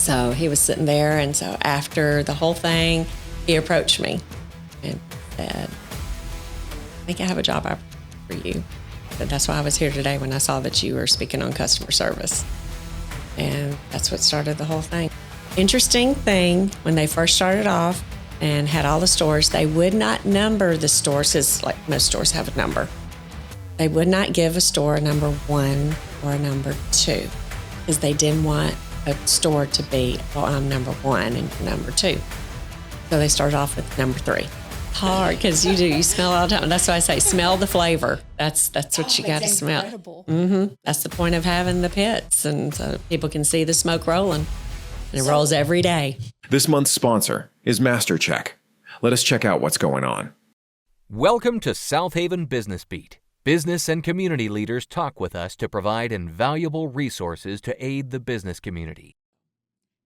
So he was sitting there, and so after the whole thing, he approached me and said, I think I have a job for you. But that's why I was here today when I saw that you were speaking on customer service. And that's what started the whole thing. Interesting thing, when they first started off and had all the stores, they would not number the stores, because like most stores have a number. They would not give a store a number 1 or a number 2 because they didn't want a store to be, well, I'm number 1 and you're number 2. So they started off with number 3. Hard, because you smell all the time. That's why I say smell the flavor. That's what you got to smell. Mm-hmm. That's the point of having the pits, and so people can see the smoke rolling. And it rolls every day. This month's sponsor is MasterCheck. Let us check out what's going on. Welcome to Southaven Business Beat. Business and community leaders talk with us to provide invaluable resources to aid the business community.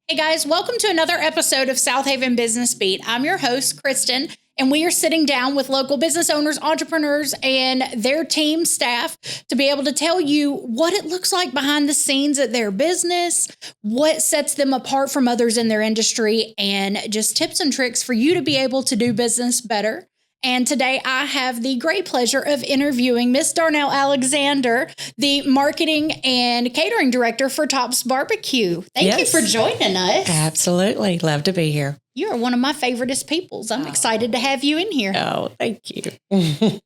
Hey guys, welcome to another episode of Southaven Business Beat. I'm your host, Cristan, and we are sitting down with local business owners, entrepreneurs, and their team staff to be able to tell you what it looks like behind the scenes at their business, what sets them apart from others in their industry, and just tips and tricks for you to be able to do business better. And today I have the great pleasure of interviewing Miss Darnel Alexander, the Marketing and Catering Director for Tops Barbecue. Thank you for joining us. Absolutely. Love to be here. You are one of my favoriteest peoples. I'm excited to have you in here. Oh, thank you.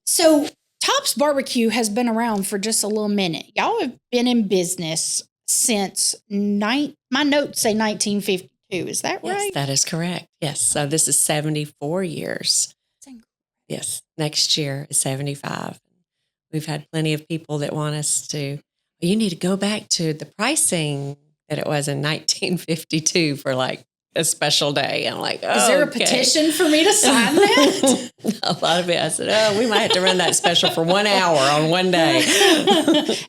So Tops Barbecue has been around for just a little minute. Y'all have been in business since my notes say 1952. Is that right? Yes, that is correct. Yes. So this is 74 years. Yes, next year is 75. We've had plenty of people that want us to, you need to go back to the pricing that it was in 1952 for like a special day. I'm like, oh, is there a petition for me to sign that? A lot of it. I said, oh, we might have to run that special for 1 hour on one day.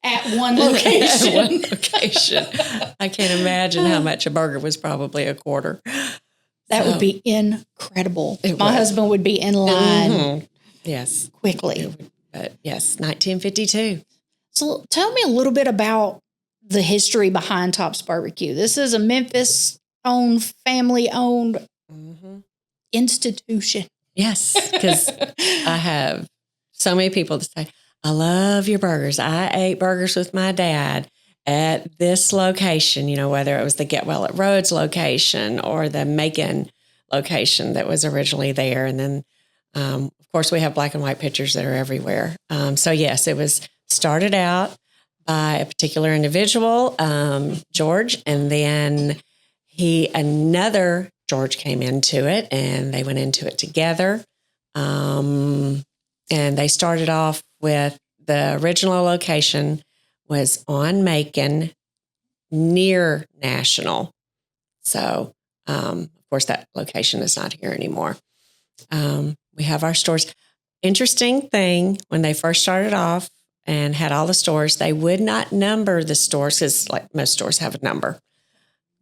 At one location. At one location. I can't imagine how much a burger was, probably a quarter. That would be incredible. My husband would be in line. Mm-hmm. Yes. Quickly. But yes, 1952. So tell me a little bit about the history behind Tops Barbecue. This is a Memphis-owned, family-owned institution. Yes, because I have so many people that say, I love your burgers. I ate burgers with my dad at this location, whether it was the Get Well at Rhodes location or the Macon location that was originally there. And then, of course, we have black and white pictures that are everywhere. So yes, it was started out by a particular individual, George, and then another George came into it, and they went into it together. And they started off with the original location was on Macon near National. So, of course, that location is not here anymore. We have our stores. Interesting thing, when they first started off and had all the stores, they would not number the stores because like most stores have a number.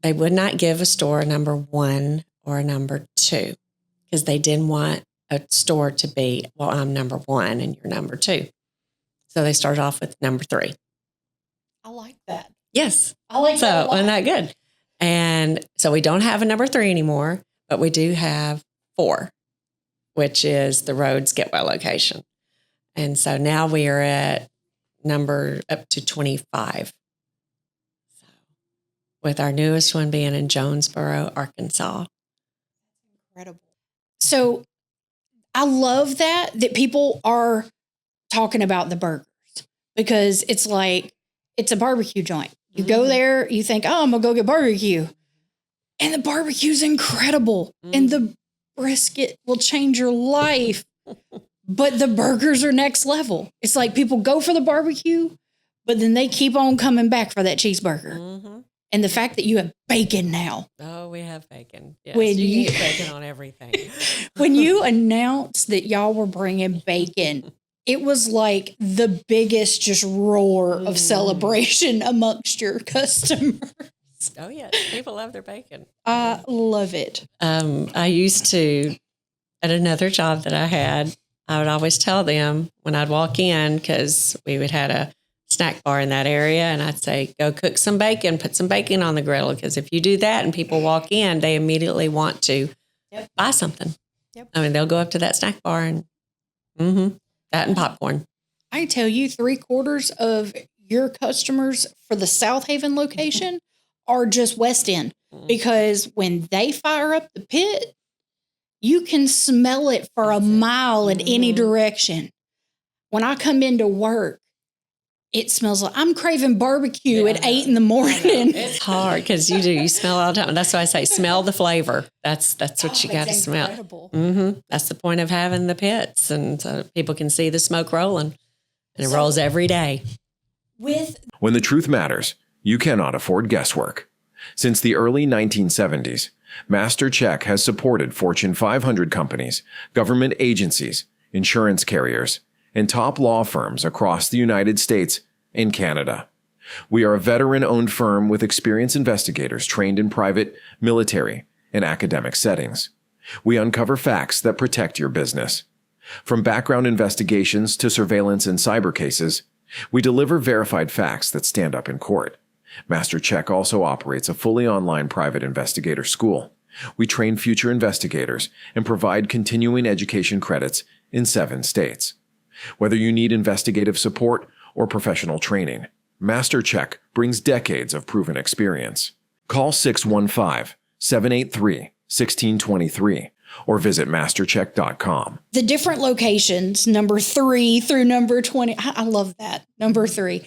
They would not give a store a number 1 or a number 2 because they didn't want a store to be, well, I'm number 1 and you're number 2. So they started off with number 3. I like that. Yes. I like that a lot. Isn't that good? And so we don't have a number 3 anymore, but we do have 4, which is the Rhodes Get Well location. And so now we are at number up to 25. So, with our newest one being in Jonesboro, Arkansas. Incredible. So I love that people are talking about the burgers because it's like, it's a barbecue joint. You go there, you think, oh, I'm going to go get barbecue. And the barbecue's incredible. And the brisket will change your life. But the burgers are next level. It's like people go for the barbecue, but then they keep on coming back for that cheeseburger. And the fact that you have bacon now. Oh, we have bacon. Yes, when you can get bacon on everything. When you announced that y'all were bringing bacon, it was like the biggest just roar of celebration amongst your customers. Oh, yes. People love their bacon. I love it. I used to, at another job that I had, I would always tell them when I'd walk in, because we would had a snack bar in that area. And I'd say, go cook some bacon, put some bacon on the griddle. Because if you do that and people walk in, they immediately want to buy something. Yep. I mean, they'll go up to that snack bar and that and popcorn. I tell you, 3/4 of your customers for the Southaven location are just West End, because when they fire up the pit, you can smell it for a mile in any direction. When I come into work, it smells like I'm craving barbecue at 8 in the morning. It's hard because you smell all the time. That's why I say smell the flavor. That's what you got to smell. That's the point of having the pits, and so people can see the smoke rolling, and it rolls every day. When the truth matters, you cannot afford guesswork. Since the early 1970s, Master Check has supported Fortune 500 companies, government agencies, insurance carriers, and top law firms across the United States and Canada. We are a veteran-owned firm with experienced investigators trained in private, military, and academic settings. We uncover facts that protect your business. From background investigations to surveillance and cyber cases, we deliver verified facts that stand up in court. Master Check also operates a fully online private investigator school. We train future investigators and provide continuing education credits in 7 states. Whether you need investigative support or professional training, Master Check brings decades of proven experience. Call 615-783-1623 or visit mastercheck.com. The different locations, number 3 through number 20. I love that. Number 3.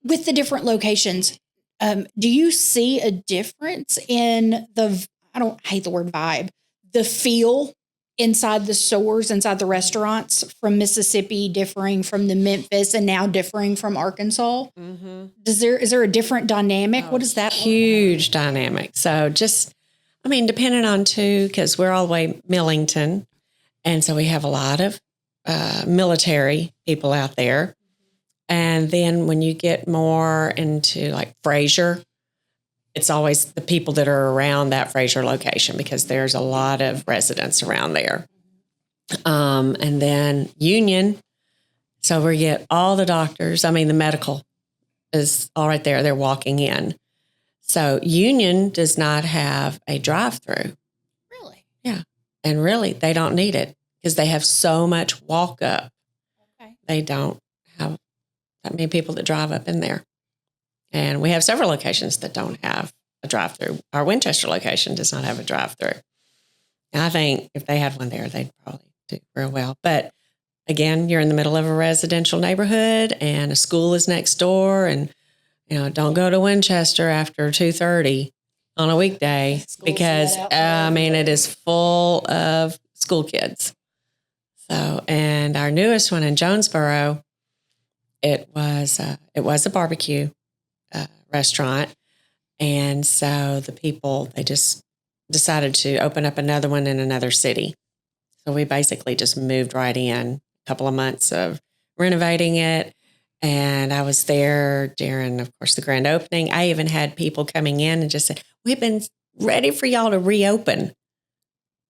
With the different locations, do you see a difference in I don't hate the word vibe, the feel inside the stores, inside the restaurants, from Mississippi differing from the Memphis and now differing from Arkansas? Is there a different dynamic? What is that? Huge dynamic. So depending on because we're all the way Millington. And so we have a lot of military people out there. And then when you get more into like Fraser, it's always the people that are around that Fraser location, because there's a lot of residents around there. And then Union. So we get all the doctors. The medical is all right there. They're walking in. So Union does not have a drive-through. Really? Yeah. And really, they don't need it because they have so much walk up. Okay. They don't have that many people that drive up in there. And we have several locations that don't have a drive-through. Our Winchester location does not have a drive-through. And I think if they had one there, they'd probably do real well. But again, you're in the middle of a residential neighborhood and a school is next door. And, don't go to Winchester after 2:30 on a weekday because, it is full of school kids. So, and our newest one in Jonesboro, it was a barbecue restaurant. And so the people, they just decided to open up another one in another city. So we basically just moved right in, a couple of months of renovating it. And I was there during, of course, the grand opening. I even had people coming in and just said, we've been ready for y'all to reopen.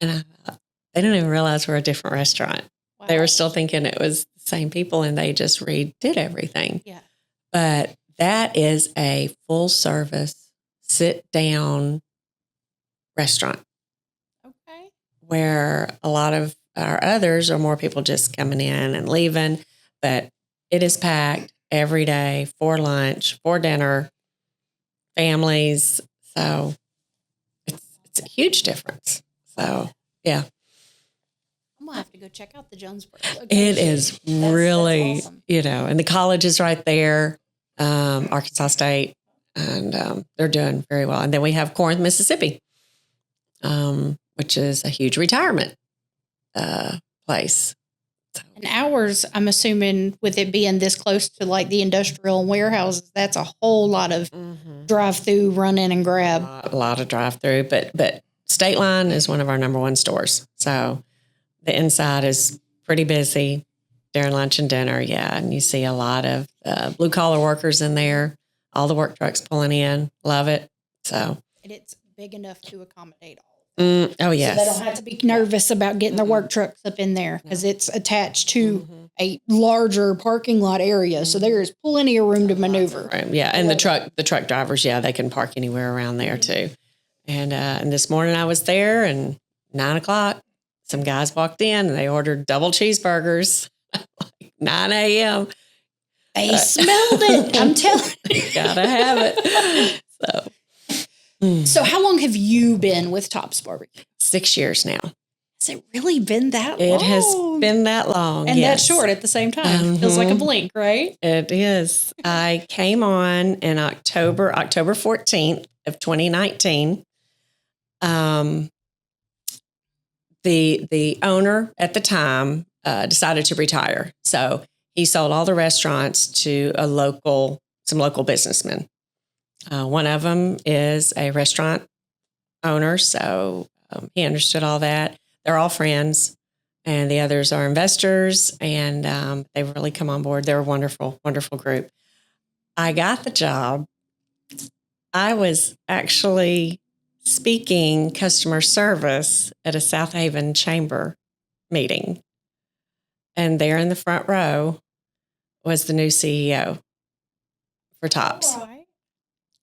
And I thought, they didn't even realize we're a different restaurant. Wow. They were still thinking it was the same people, and they just redid everything. Yeah. But that is a full service, sit down restaurant. Okay. Where a lot of our others are more people just coming in and leaving, but it is packed every day for lunch, for dinner, families. So it's a huge difference. So, yeah. I'm going to have to go check out the Jonesboro location. It is really, that's awesome. And the college is right there, Arkansas State, and they're doing very well. And then we have Corinth, Mississippi, which is a huge retirement place. And ours, I'm assuming, with it being this close to like the industrial and warehouses, that's a whole lot of drive-through, run in and grab. A lot of drive-through, but State Line is one of our number one stores. So the inside is pretty busy during lunch and dinner, yeah. And you see a lot of blue-collar workers in there, all the work trucks pulling in. Love it. So, And it's big enough to accommodate all of Oh, yes. So they don't have to be nervous about getting their work trucks up in there because it's attached to a larger parking lot area. So there is plenty of room to maneuver. Right. Yeah. And the truck drivers, they can park anywhere around there too. And this morning I was there and 9 o'clock, some guys walked in and they ordered double cheeseburgers, like 9 a.m. They smelled it. I'm telling you. Gotta have it. So how long have you been with Tops Barbecue? 6 years now. Has it really been that long? It has been that long. And yes. that short at the same time. Feels like a blink, right? It is. I came on in October 14th of 2019. The owner at the time decided to retire. So he sold all the restaurants to some local businessmen. One of them is a restaurant owner, so he understood all that. They're all friends, and the others are investors, and they've really come on board. They're a wonderful, wonderful group. I got the job. I was actually speaking customer service at a Southaven chamber meeting, and there in the front row was the new CEO for Tops. All right.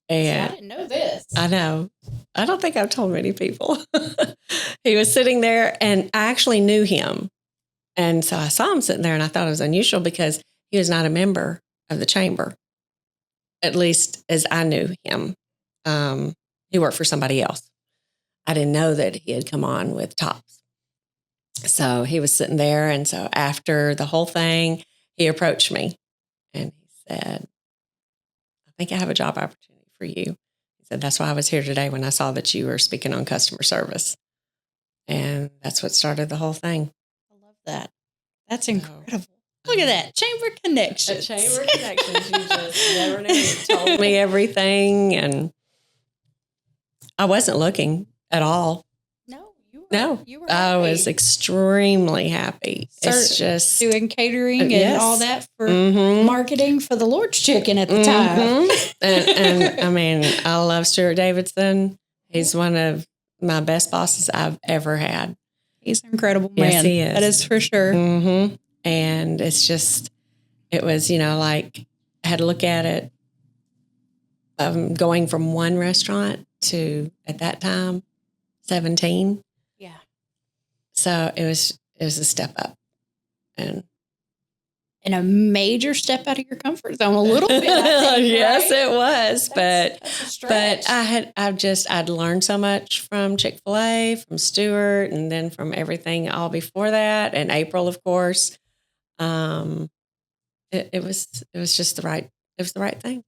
And I didn't know this. I know. I don't think I've told many people. He was sitting there and I actually knew him. And so I saw him sitting there and I thought it was unusual because he was not a member of the chamber, at least as I knew him. He worked for somebody else. I didn't know that he had come on with Tops. So he was sitting there. And so after the whole thing, he approached me and he said, I think I have a job opportunity for you. He said, that's why I was here today when I saw that you were speaking on customer service. And that's what started the whole thing. I love that. That's incredible. Look at that. Chamber connections. Chamber connections. You just never knew. He told me everything. And I wasn't looking at all. You were I was extremely happy. It's just doing catering and all that for marketing for the Lord's Chicken at the time. and I mean, I love Stuart Davidson. He's one of my best bosses I've ever had. He's an incredible man. Yes, he is. That is for sure. And it's just, it was, like I had to look at it. Going from one restaurant to, at that time, 17. Yeah. So it was a step up. And a major step out of your comfort zone a little bit. I think, yes, right? it was. That's But I'd learned so much from Chick-fil-A, from Stuart, and then from everything all before that, and April, of course. It was just the right thing.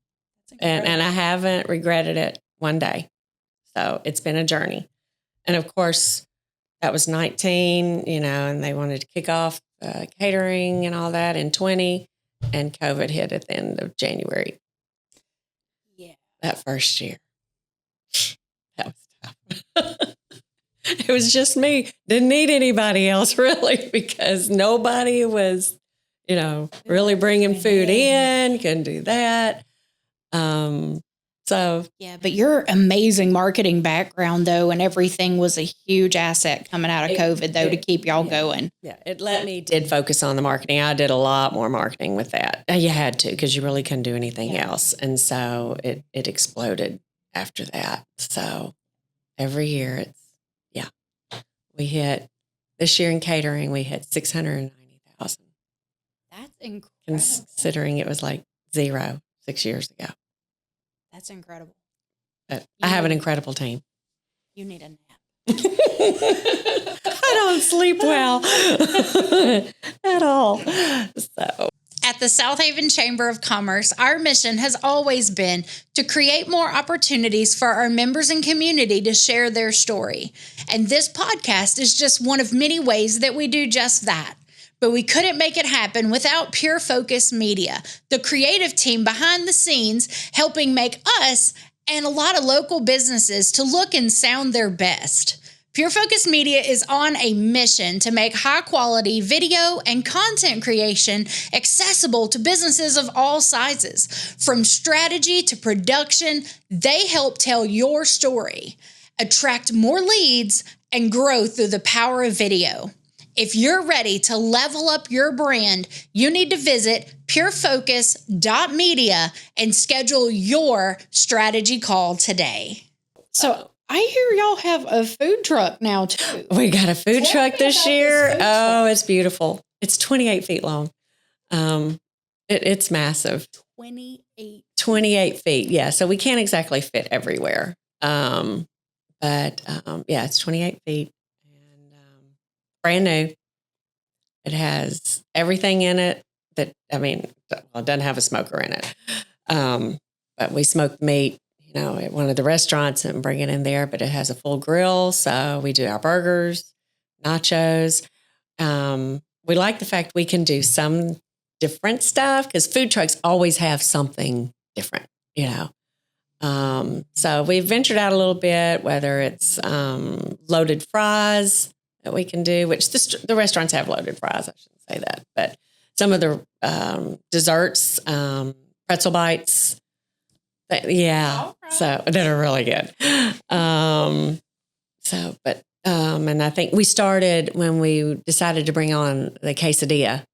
And I haven't regretted it one day. So it's been a journey. And of course, that was 19, and they wanted to kick off catering and all that in 20, and COVID hit at the end of January. Yeah. That first year. That was tough. It was just me. Didn't need anybody else really, because nobody was, really bringing food in, couldn't do that. So yeah, but your amazing marketing background though, and everything was a huge asset coming out of COVID though, to keep y'all going. Yeah, did focus on the marketing. I did a lot more marketing with that. You had to, because you really couldn't do anything else. And so it exploded after that. So every year we hit, this year in catering, we hit 690,000. That's incredible. Considering it was like 0 6 years ago. That's incredible. But I have an incredible team. You need a nap. I don't sleep well at all. So, at the Southaven Chamber of Commerce, our mission has always been to create more opportunities for our members and community to share their story. And this podcast is just one of many ways that we do just that. But we couldn't make it happen without Pure Focus Media, the creative team behind the scenes helping make us and a lot of local businesses to look and sound their best. Pure Focus Media is on a mission to make high-quality video and content creation accessible to businesses of all sizes. From strategy to production, they help tell your story. attract more leads, and grow through the power of video. If you're ready to level up your brand, you need to visit purefocus.media and schedule your strategy call today. So I hear y'all have a food truck now too. We got a food truck this year. Oh, it's beautiful. It's 28 feet long. It's massive. 28 feet. Yeah. So we can't exactly fit everywhere. But it's 28 feet and brand new. It has everything in it it doesn't have a smoker in it. But we smoke meat, at one of the restaurants and bring it in there, but it has a full grill. So we do our burgers, nachos. We like the fact we can do some different stuff because food trucks always have something different, So we've ventured out a little bit, whether it's loaded fries that we can do, which the restaurants have loaded fries. I shouldn't say that, but some of the desserts, pretzel bites, so that are really good. And I think we started when we decided to bring on the quesadilla.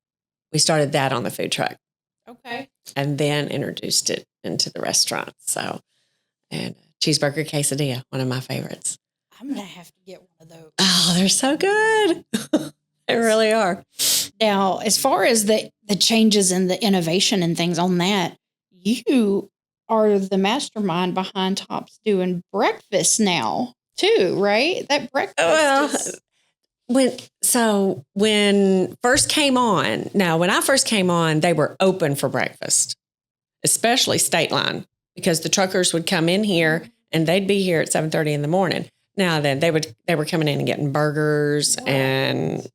We started that on the food truck. Okay. And then introduced it into the restaurant. And cheeseburger quesadilla, one of my favorites. I'm going to have to get one of those. Oh, they're so good. They really are. Now, as far as the changes and the innovation and things on that, you are the mastermind behind Tops doing breakfast now too, right? That breakfast when I first came on, they were open for breakfast, especially State Line, because the truckers would come in here and they'd be here at 7:30 in the morning. Now then they were coming in and getting burgers and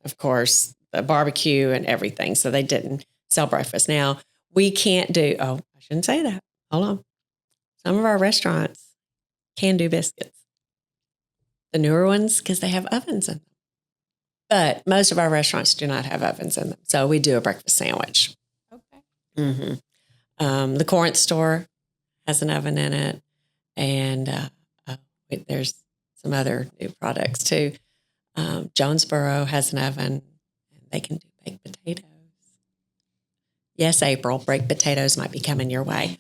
of course the barbecue and everything. So they didn't sell breakfast. Now we can't I shouldn't say that. Hold on. Some of our restaurants can do biscuits. The newer ones, because they have ovens in them. But most of our restaurants do not have ovens in them. So we do a breakfast sandwich. Okay. Mm-hmm. The Corinth store has an oven in it. And there's some other new products too. Jonesboro has an oven. And they can do baked potatoes. Yes, April, baked potatoes might be coming your way.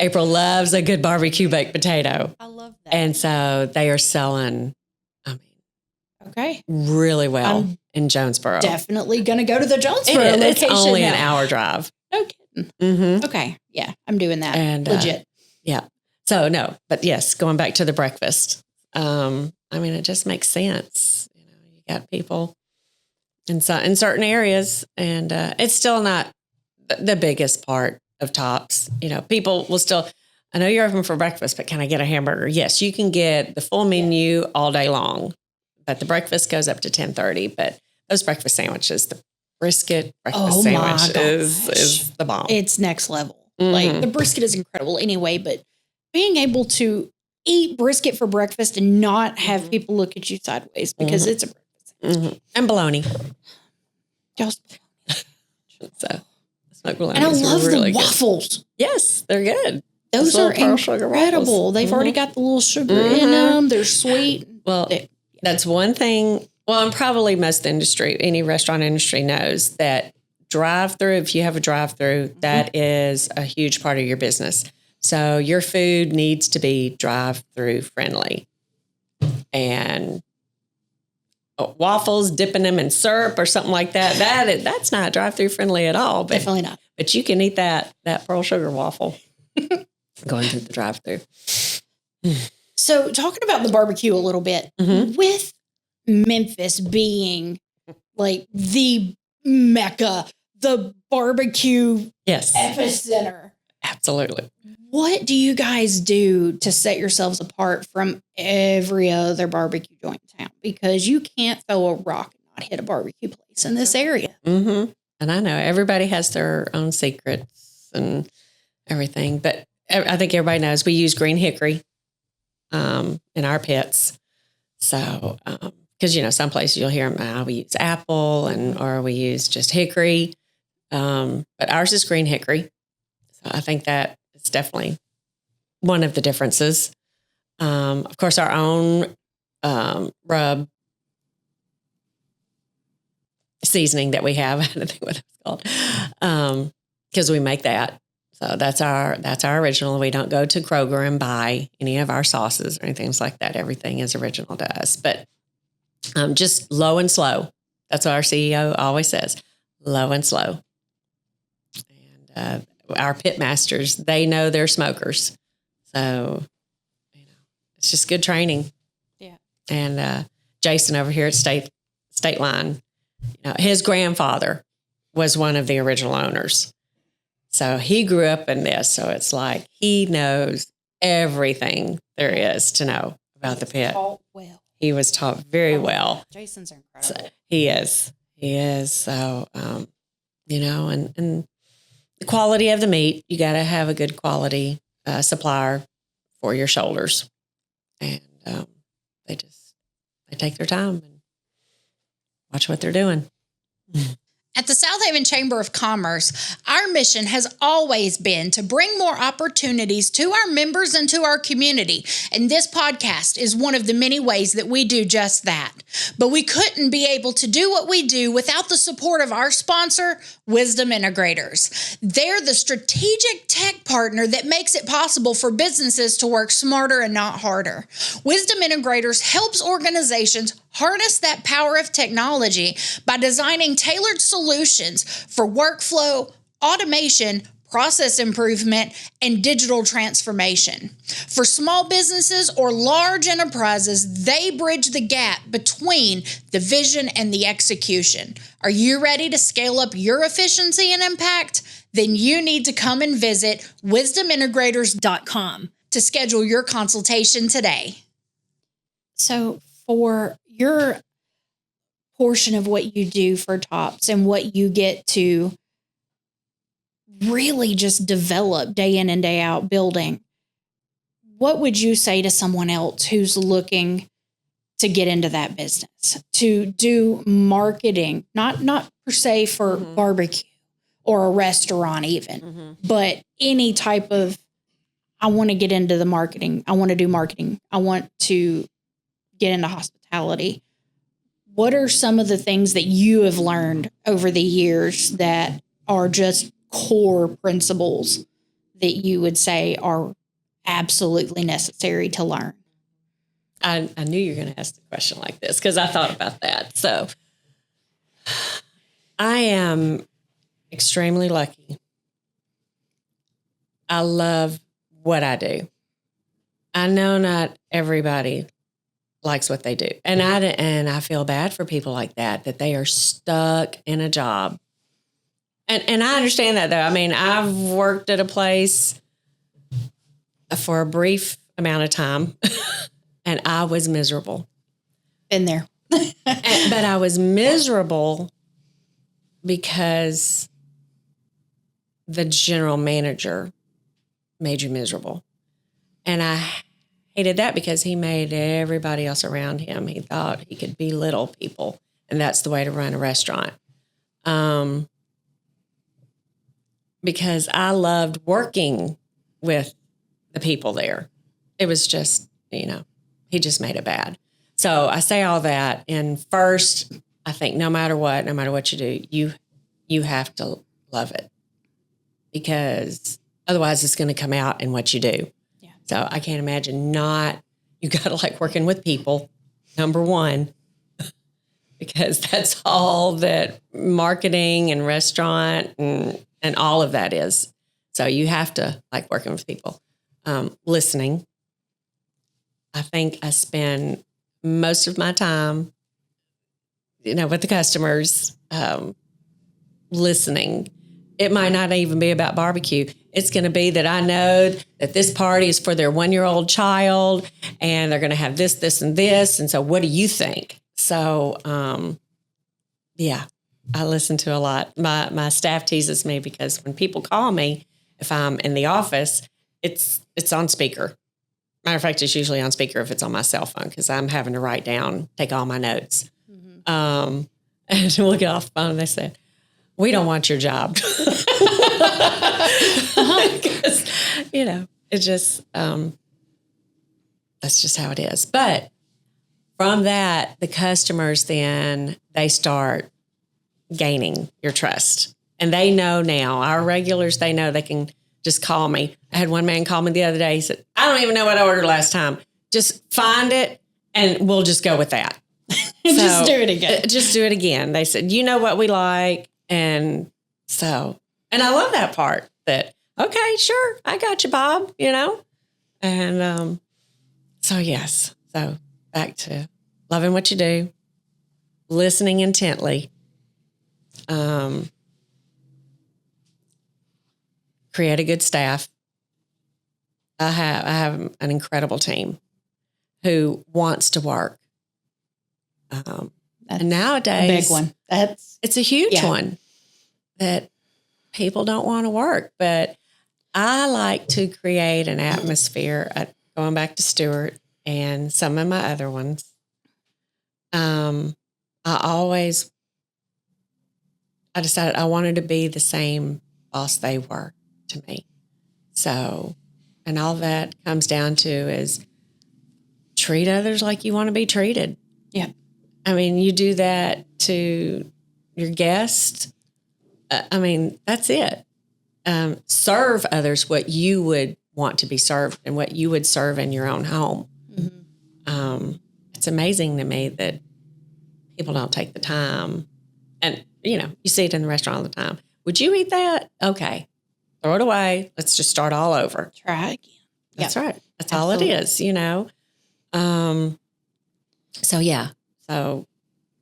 April loves a good barbecue baked potato. I love that. And so they are selling, really well in Jonesboro. Definitely going to go to the Jonesboro location. It's only an hour drive. No kidding. Mm-hmm. Okay. Yeah, I'm doing that. And, legit. Yeah. So no, but yes, going back to the breakfast. It just makes sense. You got people in certain areas, and it's still not the biggest part of Tops. People will still, I know you're open for breakfast, but can I get a hamburger? Yes, you can get the full menu all day long, but the breakfast goes up to 10:30. But those breakfast sandwiches, the brisket breakfast sandwich is the bomb. It's next level. Mm-hmm. Like the brisket is incredible anyway, but being able to eat brisket for breakfast and not have people look at you sideways because it's a breakfast sandwich. Mm-hmm. And bologna. Just so smoked bologna. And I love really the waffles. Good. Yes, they're good. Those are incredible. They've already got the little sugar in them. They're sweet. Well, that's one thing. Well, and probably most industry, any restaurant industry knows that drive-through, if you have a drive-through, that is a huge part of your business. So your food needs to be drive-through friendly. And waffles, dipping them in syrup or something like that, that's not drive-through friendly at all. But, definitely not. But you can eat that pearl sugar waffle going through the drive-through. So talking about the barbecue a little bit, with Memphis being like the Mecca, the barbecue epicenter. Absolutely. What do you guys do to set yourselves apart from every other barbecue joint in town? Because you can't throw a rock and not hit a barbecue place in this area. Mm-hmm. And I know everybody has their own secrets and everything, but I think everybody knows we use green hickory in our pits. So, because, some places you'll hear them, we use apple or we use just hickory. But ours is green hickory. So I think that it's definitely one of the differences. Of course, our own rub seasoning that we have. I don't think what it's called, because we make that. So that's our original. We don't go to Kroger and buy any of our sauces or anything like that. Everything is original to us. But just low and slow. That's what our CEO always says: low and slow. And our pit masters, they know they're smokers, so it's just good training. Yeah. And Jason over here at State Line, his grandfather was one of the original owners. So he grew up in this. So it's like he knows everything there is to know about the pit. Taught well. He was taught very well. Jason's incredible. So he is. So, and the quality of the meat, you got to have a good quality supplier for your shoulders. And they take their time and watch what they're doing. At the Southaven Chamber of Commerce, our mission has always been to bring more opportunities to our members and to our community. And this podcast is one of the many ways that we do just that. But we couldn't be able to do what we do without the support of our sponsor, Wisdom Integrators. They're the strategic tech partner that makes it possible for businesses to work smarter and not harder. Wisdom Integrators helps organizations harness that power of technology by designing tailored solutions for workflow, automation, process improvement, and digital transformation. For small businesses or large enterprises, they bridge the gap between the vision and the execution. Are you ready to scale up your efficiency and impact? Then you need to come and visit wisdomintegrators.com to schedule your consultation today. So for your portion of what you do for Tops and what you get to really just develop day in and day out building, what would you say to someone else who's looking to get into that business, to do marketing, not per se for barbecue or a restaurant even, but any type of, I want to get into the marketing. I want to do marketing. I want to get into hospitality. What are some of the things that you have learned over the years that are just core principles that you would say are absolutely necessary to learn? I knew you were going to ask a question like this because I thought about that. So I am extremely lucky. I love what I do. I know not everybody likes what they do. And I feel bad for people like that they are stuck in a job. And I understand that, though. I mean, I've worked at a place for a brief amount of time, and I was miserable. Been there. But I was miserable because the general manager made you miserable. And I hated that because he made everybody else around him. He thought he could belittle people, and that's the way to run a restaurant. Because I loved working with the people there. It was just, he just made it bad. So I say all that. And first, I think no matter what you do, you have to love it, because otherwise it's going to come out in what you do. Yeah. So I can't imagine you got to like working with people, number one, because that's all that marketing and restaurant and all of that is. So you have to like working with people. Listening. I think I spend most of my time, with the customers, listening. It might not even be about barbecue. It's going to be that I know that this party is for their 1-year-old child and they're going to have this, this, and this. And so what do you think? So, I listen to a lot. My staff teases me because when people call me, if I'm in the office, it's on speaker. Matter of fact, it's usually on speaker if it's on my cell phone because I'm having to write down, take all my notes. And we'll get off the phone and they say, we don't want your job. Because, it's just, That's just how it is. But from that, the customers then, they start gaining your trust. And they know now, our regulars, they know they can just call me. I had one man call me the other day. He said, I don't even know what I ordered last time. Just find it and we'll just go with that. Just do it again. Just do it again. They said, you know what we like. And so, and I love that part that, okay, sure, I got you, Bob, you know? And so, yes. So back to loving what you do, listening intently, create a good staff. I have an incredible team who wants to work. And nowadays, a big one. It's a huge one that people don't want to work. But I like to create an atmosphere, going back to Stuart and some of my other ones. I decided I wanted to be the same boss they were to me. So, and all that comes down to is treat others like you want to be treated. Yeah. I mean, you do that to your guests. I mean, that's it. Serve others what you would want to be served and what you would serve in your own home. Mm-hmm. It's amazing to me that people don't take the time. And, you know, you see it in the restaurant all the time. Would you eat that? Okay. Throw it away. Let's just start all over. Try again. That's right. That's Absolutely. All it is, you know. So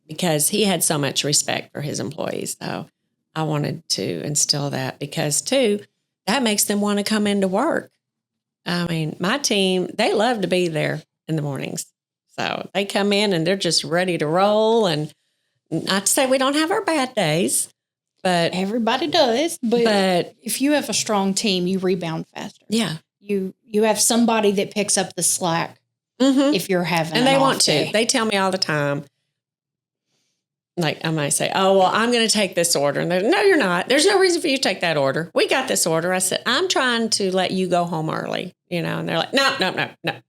because he had so much respect for his employees, so I wanted to instill that because, too, that makes them want to come into work. I mean, my team, they love to be there in the mornings. So they come in and they're just ready to roll. And not to say we don't have our bad days, but everybody does. But if you have a strong team, you rebound faster. Yeah. You have somebody that picks up the slack if you're having and they want day. to. They tell me all the time. Like I might say, oh, well, I'm going to take this order. And they're, no, you're not. There's no reason for you to take that order. We got this order. I said, I'm trying to let you go home early, you know, and they're like, no,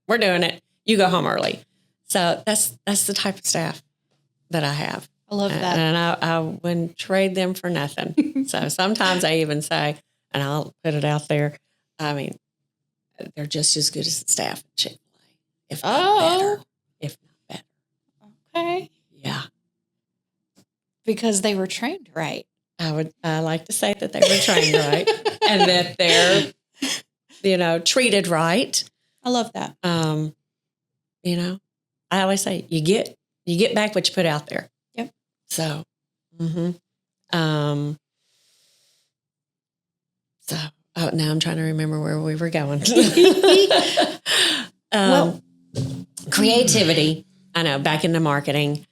we're doing it. You go home early. So that's the type of staff that I have. I love that. And I wouldn't trade them for nothing. So sometimes I even say, and I'll put it out there, I mean, they're just as good as the staff at Chick-fil-A, if not better. If not better. Okay. Yeah. Because they were trained right. I like to say that they were trained right and that they're, you know, treated right. I love that. You know, I always say you get back what you put out there. Yep. So, now I'm trying to remember where we were going. Creativity. I know, back into marketing.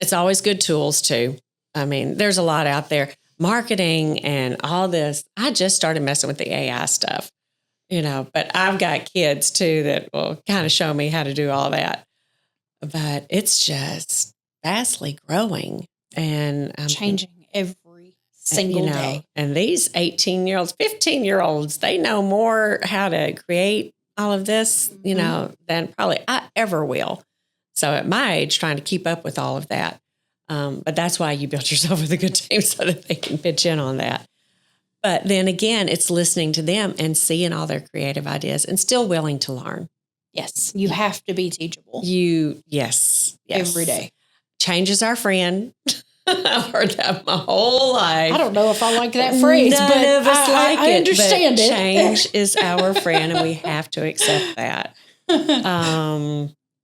It's always good tools too. I mean, there's a lot out there. Marketing and all this. I just started messing with the AI stuff, you know, but I've got kids too that will kind of show me how to do all that. But it's just vastly growing and changing every single day. And these 18-year-olds, 15-year-olds, they know more how to create all of this, you know, than probably I ever will. So at my age, trying to keep up with all of that. But that's why you built yourself with a good team so that they can pitch in on that. But then again, it's listening to them and seeing all their creative ideas and still willing to learn. Yes. You have to be teachable. Yes. Every day. Change is our friend. I've heard that my whole life. I don't know if I like that phrase, None but of us like I it. understand but it. Change is our friend, and we have to accept that.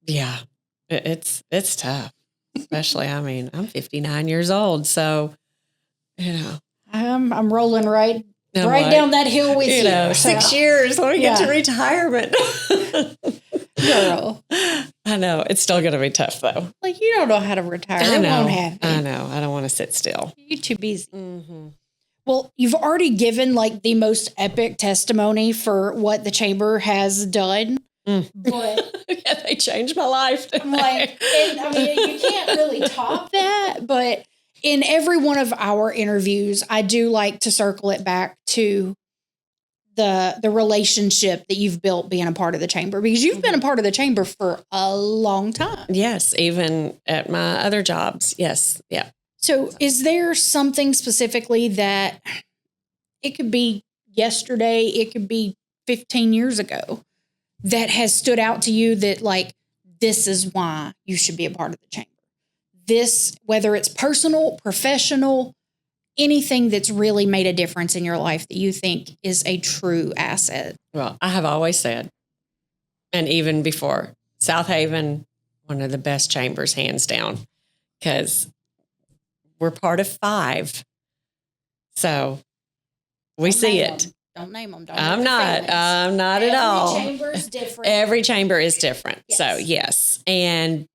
Yeah, it's tough, especially. I mean, I'm 59 years old, so you know, I'm rolling right down that hill with you. Know, 6 years when we get to retirement. Girl. I know. It's still going to be tough, though. Like, you don't know how to retire. It won't happen. I know. I don't want to sit still. You're too busy. Mm-hmm. Well, you've already given, like, the most epic testimony for what the chamber has done. But yeah, they changed my life. I'm like, I mean, you can't really top that. But in every one of our interviews, I do like to circle it back to the relationship that you've built being a part of the chamber? Because you've been a part of the chamber for a long time. Yes, even at my other jobs. Yes, yeah. So is there something specifically that it could be yesterday, it could be 15 years ago, that has stood out to you that like, this is why you should be a part of the chamber? This, whether it's personal, professional, anything that's really made a difference in your life that you think is a true asset? Well, I have always said, and even before, Southaven, one of the best chambers, hands down, because we're part of 5. So we see it. Don't name them. I'm not at all. Every chamber is different. Every chamber is different. Yes. So yes.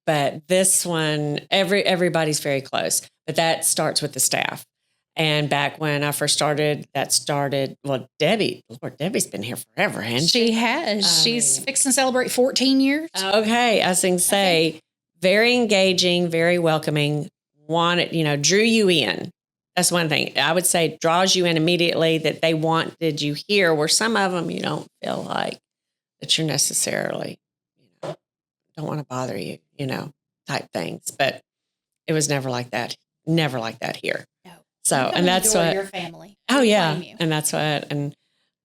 But this one, everybody's very close, but that starts with the staff. And back when I first started, Debbie's been here forever, hasn't she? She has. She's fixing to celebrate 14 years. Okay. I was going to say, very engaging, very welcoming, drew you in. That's one thing I would say, draws you in immediately, that they wanted you here, where some of them you don't feel like that you're necessarily, don't want to bother you, type things. But it was never like that. Never like that here. No. So, and that's what your family. Oh yeah. And that's what, and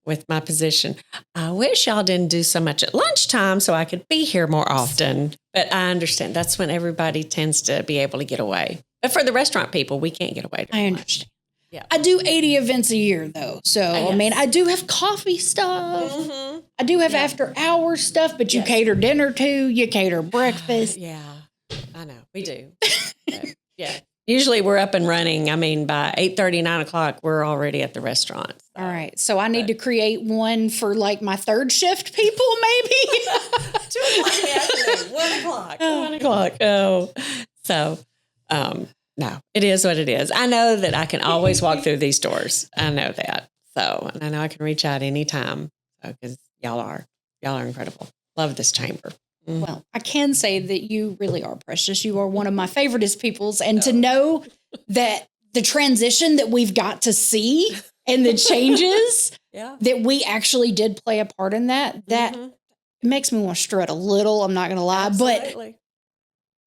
with my position, I wish y'all didn't do so much at lunchtime so I could be here more often. But I understand that's when everybody tends to be able to get away. But for the restaurant people, we can't get away. I understand. Yeah. I do 80 events a year though. So, Yes. I mean, I do have coffee stuff. Mm-hmm. I do have after hours stuff, but you cater dinner too. You cater breakfast. Yeah, I know. We do. But, yeah. Usually we're up and running. I mean, by 8:30, 9 o'clock, we're already at the restaurant. So. All right. So I need to create one for like my third shift people, maybe. 2 o'clock in the afternoon. 1 o'clock. 1 o'clock. Oh, so, no, it is what it is. I know that I can always walk through these doors. I know that. So, and I know I can reach out anytime because y'all are incredible. Love this chamber. Mm-hmm. Well, I can say that you really are precious. You are one of my favoriteest peoples. And to know that the transition that we've got to see and the changes that we actually did play a part in that makes me want to strut a little. I'm not going to lie, but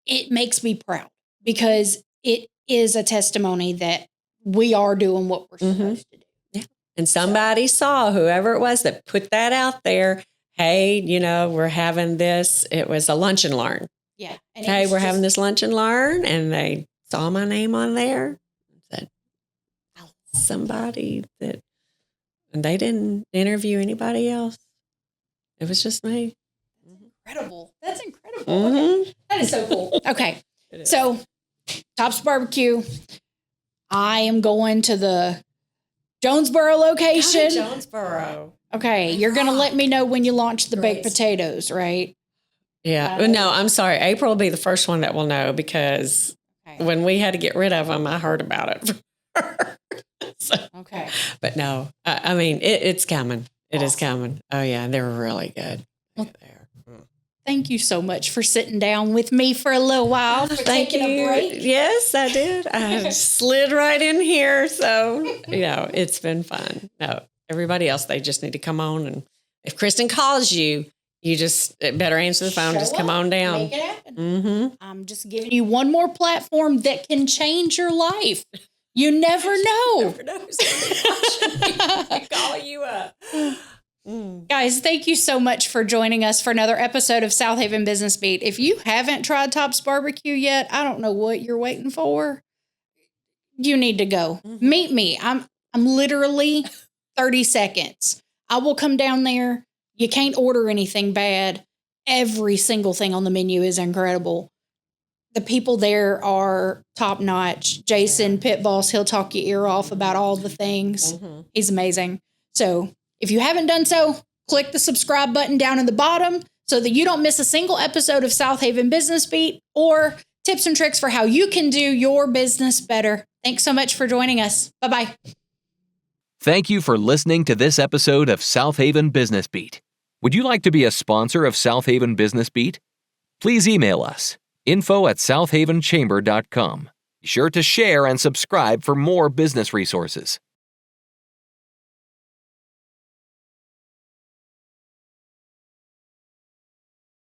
it makes me proud because it is a testimony that we are doing what we're supposed to do. Yeah. And somebody saw, whoever it was that put that out there, hey, we're having this. It was a lunch and learn. Yeah. Hey, we're having this lunch and learn. And they saw my name on there and said, somebody that, and they didn't interview anybody else. It was just me. Incredible. That's incredible. Mm-hmm. That is so cool. Okay. So Tops Barbecue. I am going to the Jonesboro location. Jonesboro. Okay. You're going to let me know when you launch the baked potatoes, right? Yeah. No, I'm sorry. April will be the first one that will know because when we had to get rid of them, I heard about it. So, okay. But no, I mean, it's coming. It is coming. Oh, yeah. They're really good. Thank you so much for sitting down with me for a little while, for taking a break. Yes, I did. I slid right in here. So, it's been fun. No, everybody else, they just need to come on. And if Cristan calls you, you just better answer the phone. Just come on down. Make it happen. Mm-hmm. I'm just giving you one more platform that can change your life. You never know. You never know who's going to be watching. Call you up. Guys, thank you so much for joining us for another episode of Southaven Business Beat. If you haven't tried Tops Barbecue yet, I don't know what you're waiting for. You need to go. Mm-hmm. Meet me. I'm literally 30 seconds. I will come down there. You can't order anything bad. Every single thing on the menu is incredible. The people there are top notch. Jason, Pit Boss, he'll talk your ear off about all the things. Mm-hmm. He's amazing. So if you haven't done so, click the subscribe button down in the bottom so that you don't miss a single episode of Southaven Business Beat or tips and tricks for how you can do your business better. Thanks so much for joining us. Bye-bye. Thank you for listening to this episode of Southaven Business Beat. Would you like to be a sponsor of Southaven Business Beat? Please email us, info@southavenchamber.com. Be sure to share and subscribe for more business resources.